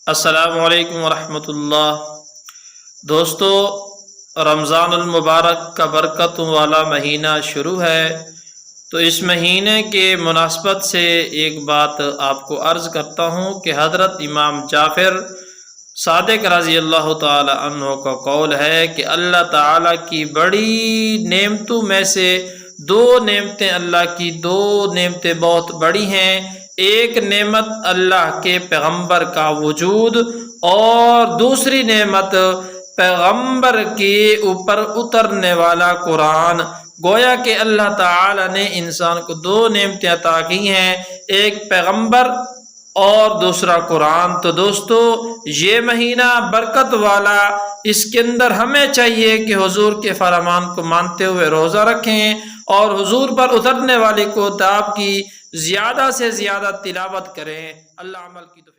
अस्सलामु अलैकुम वरहमतुल्लाह। दोस्तों, रमज़ानुल मुबारक का बरकत वाला महीना शुरू है, तो इस महीने के मुनासबत से एक बात आपको अर्ज़ करता हूँ कि हज़रत इमाम जाफ़िर सादिक रज़ी अल्लाह ताला अन्हु का कौल है कि अल्लाह ताला की बड़ी नेमतों में से दो नेमतें, अल्लाह की दो नेमतें बहुत बड़ी हैं। एक नेमत अल्लाह के पैगंबर का वजूद और दूसरी नेमत पैगंबर के ऊपर उतरने वाला कुरान। गोया कि अल्लाह ताला ने इंसान को दो नेमतें अता की हैं, एक पैगंबर और दूसरा कुरान। तो दोस्तों, ये महीना बरकत वाला, इसके अंदर हमें चाहिए कि हुजूर के फरमान को मानते हुए रोज़ा रखें और हुजूर पर उतरने वाली किताब की ज़्यादा से ज़्यादा तिलावत करें। अल्लाह अमल की तौफीक